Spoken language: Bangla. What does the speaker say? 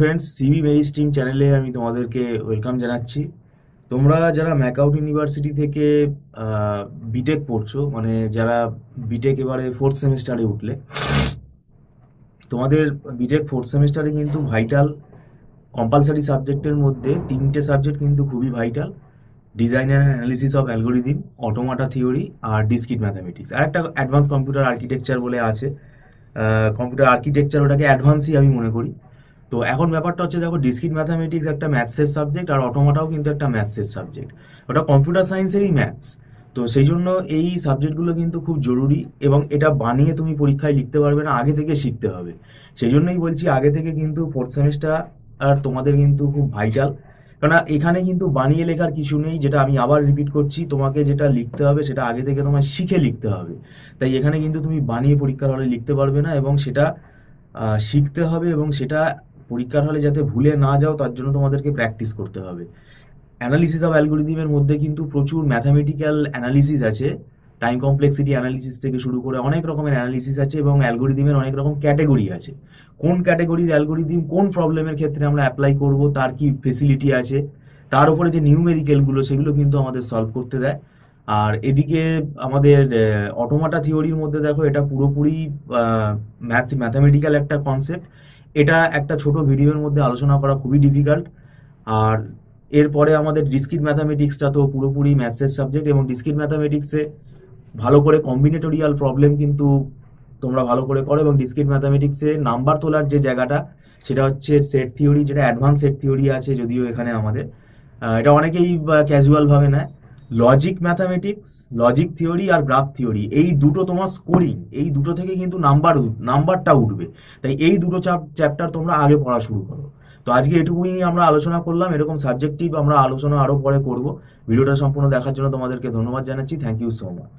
ফ্রেন্ডস, সিবি মেরি স্ট্রিম চ্যানেলে আমি তোমাদেরকে ওয়েলকাম জানাচ্ছি। তোমরা যারা ম্যাকআউট ইউনিভার্সিটি থেকে বিটেক পড়ছো, মানে যারা বিটেক এবারে ফোর্থ সেমিস্টারে উঠলে, তোমাদের বিটেক ফোর্থ সেমিস্টারে কিন্তু ভাইটাল কম্পালসারি সাবজেক্টের মধ্যে তিনটে সাবজেক্ট কিন্তু খুবই vital: design and analysis of algorithm, automata theory আর ডিসক্রিট ম্যাথামেটিক্স। আর একটা অ্যাডভান্স কম্পিউটার আর্কিটেকচার বলে আছে। কম্পিউটার আর্কিটেকচার ওটাকে অ্যাডভান্সই আমি মনে করি। তো এখন ব্যাপারটা হচ্ছে, দেখো, ডিসক্রিট ম্যাথামেটিক্স একটা ম্যাথসের সাবজেক্ট আর অটোমাটাও কিন্তু একটা ম্যাথসের সাবজেক্ট। ওটা কম্পিউটার সায়েন্সেরই ম্যাথস। তো সেই জন্য এই সাবজেক্টগুলো কিন্তু খুব জরুরি, এবং এটা বানিয়ে তুমি পরীক্ষায় লিখতে পারবে না, আগে থেকে শিখতে হবে। সেই জন্যই বলছি, আগে থেকে কিন্তু ফোর্থ সেমিস্টার আর তোমাদের কিন্তু খুব ভাইটাল। কেননা এখানে কিন্তু বানিয়ে লেখার কিছু নেই, যেটা আমি আবার রিপিট করছি, তোমাকে যেটা লিখতে হবে সেটা আগে থেকে তোমায় শিখে লিখতে হবে। তাই এখানে কিন্তু তুমি বানিয়ে পরীক্ষার হলে লিখতে পারবে না, এবং সেটা শিখতে হবে, এবং সেটা পরীক্ষার হলে যাতে ভুলে না যাও তার জন্য তোমাদেরকে প্র্যাকটিস করতে হবে। অ্যানালিসিস অফ অ্যালগোরিদমের মধ্যে কিন্তু প্রচুর ম্যাথামেটিক্যাল অ্যানালিসিস আছে। টাইম কমপ্লেক্সিটি অ্যানালিসিস থেকে শুরু করে অনেক রকমের অ্যানালিসিস আছে, এবং অ্যালগোরিদমের অনেক রকম ক্যাটেগরি আছে। কোন ক্যাটেগরির অ্যালগোরিদম কোন প্রবলেমের ক্ষেত্রে আমরা অ্যাপ্লাই করব, তার কি ফেসিলিটি আছে, তার উপরে যে নিউমেরিক্যালগুলো সেগুলো কিন্তু আমাদের সলভ করতে দেয়। আর এদিকে আমাদের অটোমাটা থিওরির মধ্যে দেখো, এটা পুরোপুরি ম্যাথামেটিক্যাল একটা কনসেপ্ট। এটা একটা ছোট ভিডিওর মধ্যে আলোচনা করা খুবই ডিফিকাল্ট। আর এরপরে আমাদের ডিসক্রিট ম্যাথামেটিক্সটা তো পুরোপুরি ম্যাথসের সাবজেক্ট, এবং ডিসক্রিট ম্যাথামেটিক্সে ভালো করে কম্বিনেটোরিয়াল প্রবলেম কিন্তু তোমরা ভালো করে করো। এবং ডিসক্রিট ম্যাথামেটিক্সে নাম্বার তোলার যে জায়গাটা, সেটা হচ্ছে সেট থিওরি, যেটা অ্যাডভান্স সেট থিওরি আছে যদিও এখানে আমাদের। এটা অনেকেই ক্যাজুয়াল ভাবে নেয়। লজিক ম্যাথামেটিক্স, লজিক থিওরি আর গ্রাফ থিওরি, এই দুটো তোমার স্কোরিং, এই দুটো থেকে কিন্তু নাম্বারটা উঠবে। তাই এই দুটো চ্যাপ্টার তোমরা আগে পড়া শুরু করো। তো আজকে এটুকুই আমরা আলোচনা করলাম। এরকম সাবজেক্টিভ আমরা আলোচনা আরো পরে করব। ভিডিওটা সম্পূর্ণ দেখার জন্য তোমাদেরকে ধন্যবাদ জানাচ্ছি। Thank you so much.